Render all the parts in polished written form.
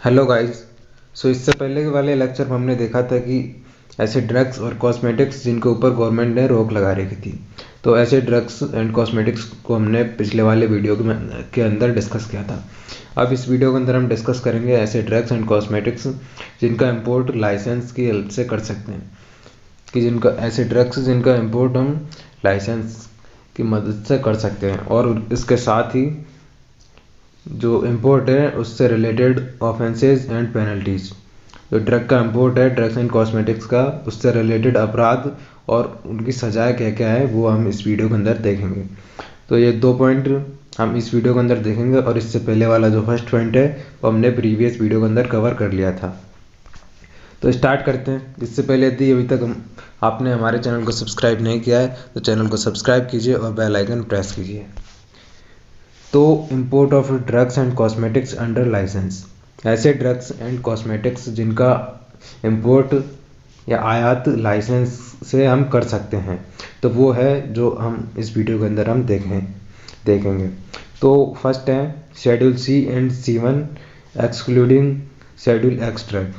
Hello guys. इससे पहले वाले लेक्चर में हमने देखा था कि ऐसे ड्रग्स और कॉस्मेटिक्स जिनके ऊपर गवर्नमेंट ने रोक लगा रखी थी। तो ऐसे ड्रग्स एंड कॉस्मेटिक्स को हमने पिछले वाले वीडियो के अंदर डिस्कस किया था। अब इस वीडियो के अंदर हम डिस्कस करेंगे ऐसे ड्रग्स एंड कॉस्मेटिक्स जिनका इम्पोर्ट लाइसेंस की हेल्प से कर सकते हैं, कि जिनका ऐसे ड्रग्स जिनका इम्पोर्ट हम लाइसेंस की मदद से कर सकते हैं, और इसके साथ ही जो इम्पोर्ट है उससे रिलेटेड ऑफेंसेस एंड पेनल्टीज। जो ड्रग का इम्पोर्ट है, ड्रग्स एंड कॉस्मेटिक्स का, उससे रिलेटेड अपराध और उनकी सजाएं क्या क्या है वो हम इस वीडियो के अंदर देखेंगे। तो ये 2 पॉइंट हम इस वीडियो के अंदर देखेंगे, और इससे पहले वाला जो फर्स्ट पॉइंट है वो हमने प्रीवियस वीडियो के अंदर कवर कर लिया था। तो स्टार्ट करते हैं। इससे पहले यदि अभी तक आपने हमारे चैनल को सब्सक्राइब नहीं किया है तो चैनल को सब्सक्राइब कीजिए और बेल आइकन प्रेस कीजिए। तो import of drugs and cosmetics under licence, ऐसे ड्रग्स एंड कॉस्मेटिक्स जिनका इंपोर्ट या आयात लाइसेंस से हम कर सकते हैं, तो वो है जो हम इस वीडियो के अंदर हम देखेंगे। तो फर्स्ट है schedule C and C1 excluding schedule X drug.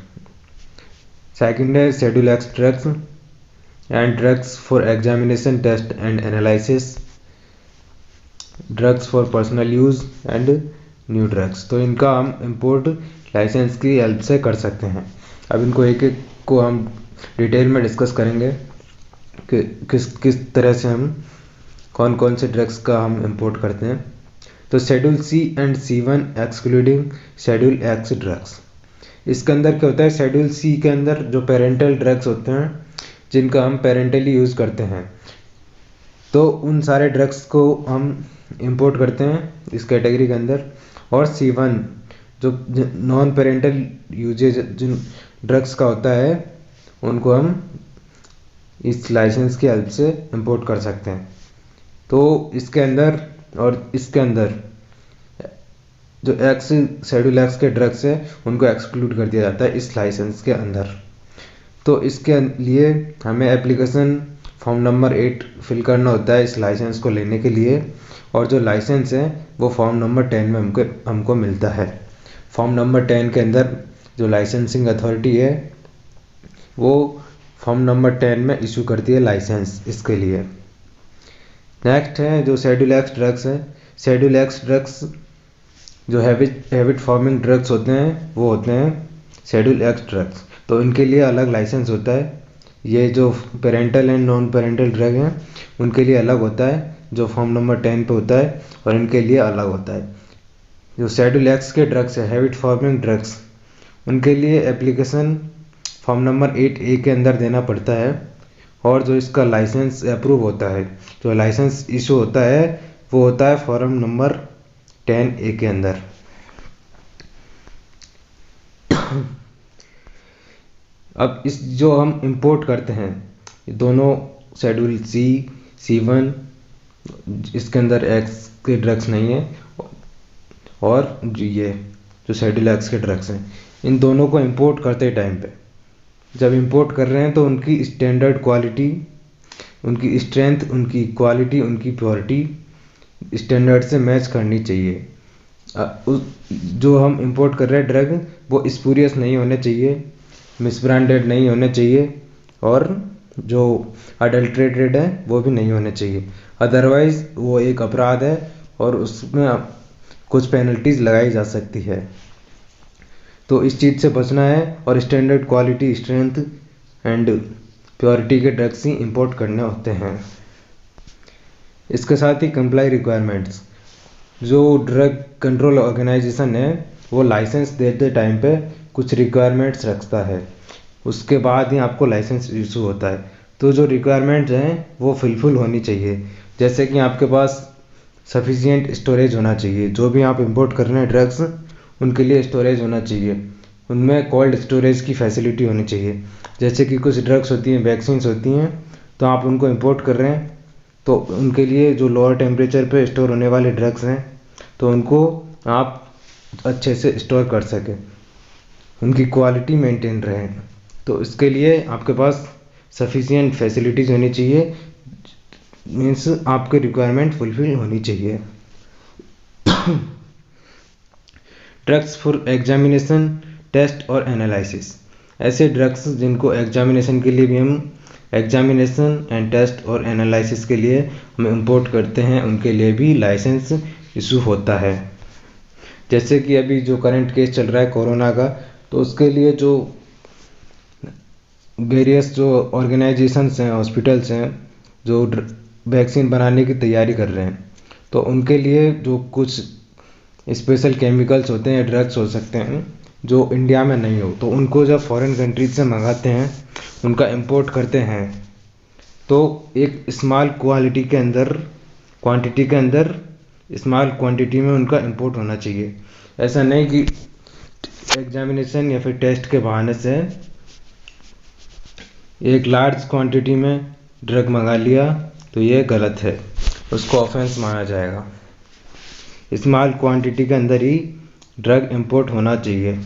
Second है schedule X drugs and drugs for examination test and analysis, drugs for personal use and new drugs. तो इनका हम इंपोर्ट लाइसेंस की हेल्प से कर सकते हैं। अब इनको एक एक को हम डिटेल में डिस्कस करेंगे कि किस तरह से हम कौन कौन से ड्रग्स का हम इंपोर्ट करते हैं। तो schedule C and C1 excluding schedule X drugs, इसके अंदर क्या होता है? शेड्यूल सी के अंदर जो पेरेंटल ड्रग्स होते हैं जिनका हम पेरेंटली यूज़ करते हैं, तो उन सारे ड्रग्स को हम इंपोर्ट करते हैं इस कैटेगरी के अंदर। और C1 जो नॉन पेरेंटल यूजेज जिन ड्रग्स का होता है उनको हम इस लाइसेंस की हेल्प से इंपोर्ट कर सकते हैं। तो इसके अंदर और इसके अंदर जो एक्स शेड्यूल एक्स के ड्रग्स है उनको एक्सक्लूड कर दिया जाता है इस लाइसेंस के अंदर। तो इसके लिए हमें एप्लीकेशन फॉर्म नंबर 8 फिल करना होता है इस लाइसेंस को लेने के लिए, और जो लाइसेंस है वो फॉर्म नंबर 10 में हमको मिलता है। फॉर्म नंबर 10 के अंदर जो लाइसेंसिंग अथॉरिटी है वो फॉर्म नंबर 10 में इशू करती है लाइसेंस इसके लिए। नेक्स्ट है जो शेड्यूल एक्स ड्रग्स है। शेड्यूल एक्स ड्रग्स जो हैबिट फॉर्मिंग ड्रग्स होते हैं वो होते हैं शेड्यूल एक्स ड्रग्स। तो इनके लिए अलग लाइसेंस होता है। ये जो parental and non parental drug हैं उनके लिए अलग होता है जो फॉर्म नंबर 10 पे होता है, और इनके लिए अलग होता है। जो शेड्यूल एक्स के ड्रग्स है, हैबिट फॉर्मिंग ड्रग्स, उनके लिए एप्लीकेशन फॉर्म नंबर 8A के अंदर देना पड़ता है, और जो इसका लाइसेंस अप्रूव होता है, जो लाइसेंस इशू होता है वो होता है फॉर्म नंबर 10A के अंदर। अब इस जो हम इंपोर्ट करते हैं दोनों शेड्यूल C1 इसके अंदर एक्स के ड्रग्स नहीं है, और ये जो शेड्यूल एक्स के ड्रग्स हैं, इन दोनों को इंपोर्ट करते टाइम पे जब इंपोर्ट कर रहे हैं तो उनकी स्टैंडर्ड क्वालिटी, उनकी स्ट्रेंथ, उनकी क्वालिटी, उनकी प्योरिटी स्टैंडर्ड से मैच करनी चाहिए। जो हम इंपोर्ट कर रहे हैं ड्रग वो स्पूरियस नहीं होने चाहिए, मिसब्रांडेड नहीं होने चाहिए, और जो अडल्ट्रेटेड है वो भी नहीं होने चाहिए। अदरवाइज़ वो एक अपराध है और उसमें कुछ पेनल्टीज लगाई जा सकती है। तो इस चीज़ से बचना है, और standard quality, strength and purity के ड्रग्स ही इंपोर्ट करने होते हैं। इसके साथ ही कंप्लाई रिक्वायरमेंट्स, जो ड्रग कंट्रोल ऑर्गेनाइजेशन है वो लाइसेंस देते टाइम पे कुछ रिक्वायरमेंट्स रखता है, उसके बाद ही आपको लाइसेंस इशू होता है। तो जो रिक्वायरमेंट्स हैं वो फुलफिल होनी चाहिए, जैसे कि आपके पास सफिशिएंट स्टोरेज होना चाहिए। जो भी आप इंपोर्ट कर रहे हैं ड्रग्स उनके लिए स्टोरेज होना चाहिए, उनमें कोल्ड स्टोरेज की फैसिलिटी होनी चाहिए। जैसे कि कुछ ड्रग्स होती हैं, वैक्सीन्स होती हैं, तो आप उनको इंपोर्ट कर रहे हैं तो उनके लिए जो लोअर टेम्परेचर पे स्टोर होने वाले ड्रग्स हैं तो उनको आप अच्छे से स्टोर कर सकें, उनकी क्वालिटी मेंटेन रहे। तो इसके लिए आपके पास सफिशिएंट फैसिलिटीज़ होनी चाहिए, मीन्स आपके रिक्वायरमेंट फुलफिल होनी चाहिए। ड्रग्स फॉर एग्जामिनेशन टेस्ट और एनालिसिस। ऐसे ड्रग्स जिनको एग्जामिनेशन के लिए भी हम एग्जामिनेशन एंड टेस्ट और एनालिसिस के लिए हम इंपोर्ट करते हैं, उनके लिए भी लाइसेंस इशू होता है। जैसे कि अभी जो करंट केस चल रहा है कोरोना का, तो उसके लिए जो वेरियस जो ऑर्गेनाइजेशंस हैं, हॉस्पिटल्स हैं, जो वैक्सीन बनाने की तैयारी कर रहे हैं, तो उनके लिए जो कुछ स्पेशल केमिकल्स होते हैं, ड्रग्स हो सकते हैं जो इंडिया में नहीं हो, तो उनको जब फॉरेन कंट्रीज से मंगाते हैं, उनका इंपोर्ट करते हैं, तो एक स्मॉल क्वांटिटी के अंदर स्मॉल क्वांटिटी में उनका इंपोर्ट होना चाहिए। ऐसा नहीं कि एग्जामिनेशन या फिर टेस्ट के बहाने से एक लार्ज क्वांटिटी में ड्रग मंगा लिया, तो ये गलत है, उसको ऑफेंस माना जाएगा। स्मॉल क्वांटिटी के अंदर ही ड्रग इंपोर्ट होना चाहिए।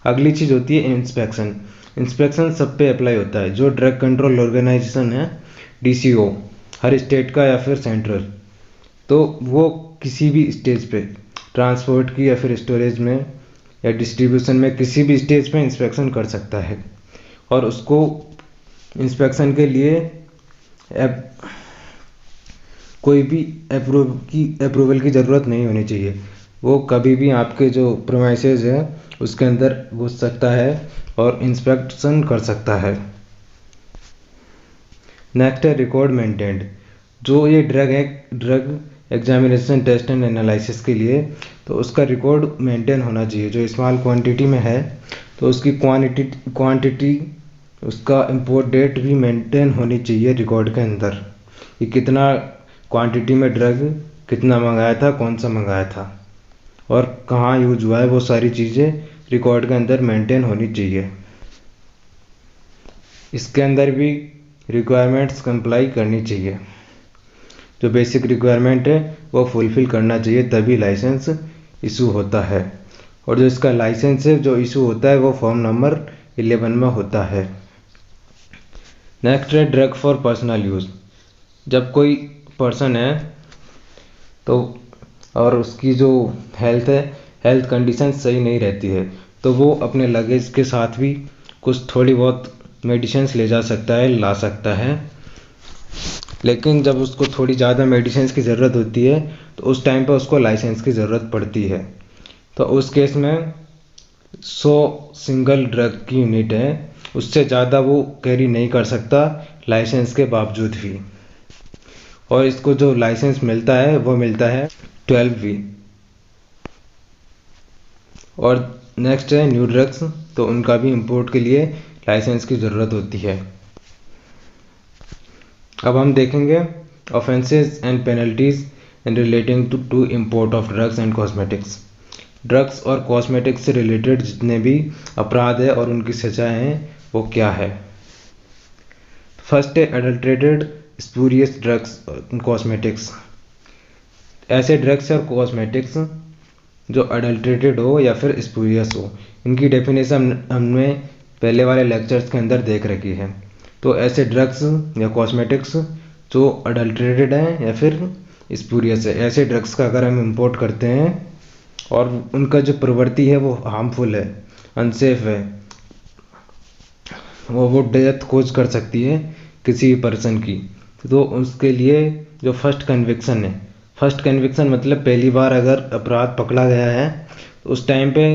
अगली चीज़ होती है इंस्पेक्शन। इंस्पेक्शन सब पे अप्लाई होता है। जो ड्रग कंट्रोल ऑर्गेनाइजेशन है, DCO, हर स्टेट का या फिर सेंट्रल, तो वो किसी भी स्टेज पे ट्रांसपोर्ट की या फिर स्टोरेज में या डिस्ट्रीब्यूशन में किसी भी स्टेज पे इंस्पेक्शन कर सकता है, और उसको इंस्पेक्शन के लिए कोई भी अप्रूवल की ज़रूरत नहीं होनी चाहिए। वो कभी भी आपके जो प्रीमाइसेस है उसके अंदर घुस सकता है और इंस्पेक्शन कर सकता है। नेक्स्ट है रिकॉर्ड मेंटेन्ड। जो ये drug examination test and analysis के लिए, तो उसका रिकॉर्ड मेंटेन होना चाहिए। जो स्मॉल क्वांटिटी में है, तो उसकी क्वांटिटी उसका इंपोर्ट डेट भी मेंटेन होनी चाहिए रिकॉर्ड के अंदर, कि कितना क्वांटिटी में ड्रग कितना मंगाया था, कौन सा मंगाया था और कहाँ यूज हुआ है, वो सारी चीज़ें रिकॉर्ड के अंदर मेंटेन होनी चाहिए। इसके अंदर भी रिक्वायरमेंट्स कंप्लाई करनी चाहिए। जो बेसिक रिक्वायरमेंट है वो फुलफ़िल करना चाहिए, तभी लाइसेंस इशू होता है। और जो इसका लाइसेंस है जो इशू होता है वो फॉर्म नंबर 11 में होता है। नेक्स्ट है ड्रग फॉर पर्सनल यूज़। जब कोई पर्सन है तो और उसकी जो हेल्थ कंडीशन सही नहीं रहती है, तो वो अपने लगेज के साथ भी कुछ थोड़ी बहुत मेडिसिन्स ले जा सकता है, ला सकता है। लेकिन जब उसको थोड़ी ज़्यादा मेडिसिन्स की ज़रूरत होती है, तो उस टाइम पर उसको लाइसेंस की ज़रूरत पड़ती है। तो उस केस में 100 सिंगल ड्रग की यूनिट है, उससे ज़्यादा वो कैरी नहीं कर सकता लाइसेंस के बावजूद भी। और इसको जो लाइसेंस मिलता है वो मिलता है 12V। और नेक्स्ट है न्यू ड्रग्स, तो उनका भी इंपोर्ट के लिए लाइसेंस की ज़रूरत होती है। अब हम देखेंगे offences and penalties in relating to import of drugs and cosmetics. Drugs और कॉस्मेटिक्स से रिलेटेड जितने भी अपराध है और उनकी सज़ाएं हैं वो क्या है। फर्स्ट है एडल्ट्रेटेड स्पूरियस ड्रग्स कॉस्मेटिक्स। ऐसे ड्रग्स और कॉस्मेटिक्स जो अडल्ट्रेटेड हो या फिर स्पूरियस हो, इनकी डेफिनेशन हमने पहले वाले लेक्चर्स के अंदर देख रखी है। तो ऐसे ड्रग्स या कॉस्मेटिक्स जो अडल्ट्रेटेड हैं या फिर स्पूरियस है, ऐसे ड्रग्स का अगर हम इंपोर्ट करते हैं और उनका जो प्रवृत्ति है वो हार्मफुल है, अनसेफ है, वो डेथ कोज कर सकती है किसी पर्सन की, तो उसके लिए जो फर्स्ट कन्विक्शन मतलब पहली बार अगर अपराध पकड़ा गया है, तो उस टाइम पे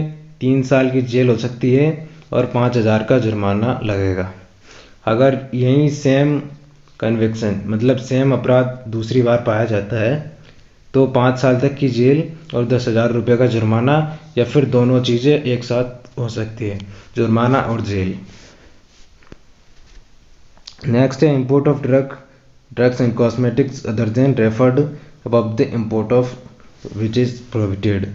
3 साल की जेल हो सकती है और 5,000 का जुर्माना लगेगा। अगर यही सेम कन्विक्शन मतलब सेम अपराध दूसरी बार पाया जाता है, तो 5 साल तक की जेल और 10,000 रुपये का जुर्माना, या फिर दोनों चीज़ें एक साथ हो सकती है, जुर्माना और जेल। नेक्स्ट है import of drugs and cosmetics other than referred above the import of which is prohibited.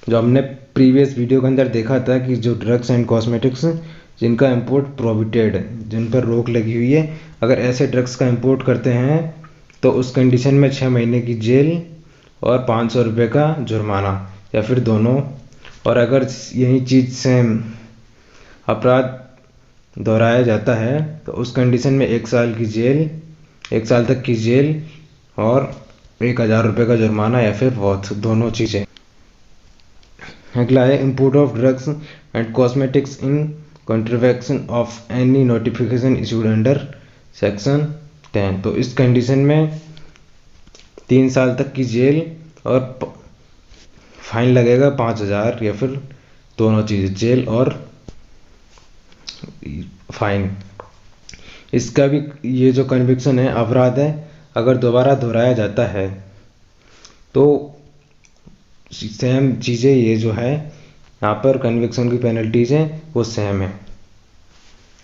जो हमने प्रीवियस वीडियो के अंदर देखा था कि जो ड्रग्स एंड कॉस्मेटिक्स जिनका इंपोर्ट प्रोहिबिटेड है, जिन पर रोक लगी हुई है, अगर ऐसे ड्रग्स का इंपोर्ट करते हैं तो उस कंडीशन में 6 महीने की जेल और 500 रुपये का जुर्माना, या फिर दोनों। और अगर यही चीज़ सेम अपराध दोहराया जाता है तो उस कंडीशन में 1 साल तक की जेल और 1,000 रुपये का जुर्माना, या फिर बहुत दोनों चीज़ें। अगला है import of drugs and cosmetics in contravention of any notification issued under section 10। तो इस कंडीशन में 3 साल तक की जेल और फाइन लगेगा 5,000, या फिर दोनों चीज़ें, जेल और फाइन। इसका भी ये जो कन्विक्शन है, अपराध है, अगर दोबारा दोहराया जाता है तो सेम चीज़ें, ये जो है यहाँ पर कन्विक्शन की पेनल्टीज हैं वो सेम है।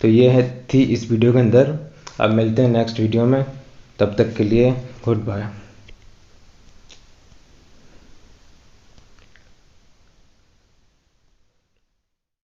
तो ये है थी इस वीडियो के अंदर। अब मिलते हैं नेक्स्ट वीडियो में, तब तक के लिए गुड बाय।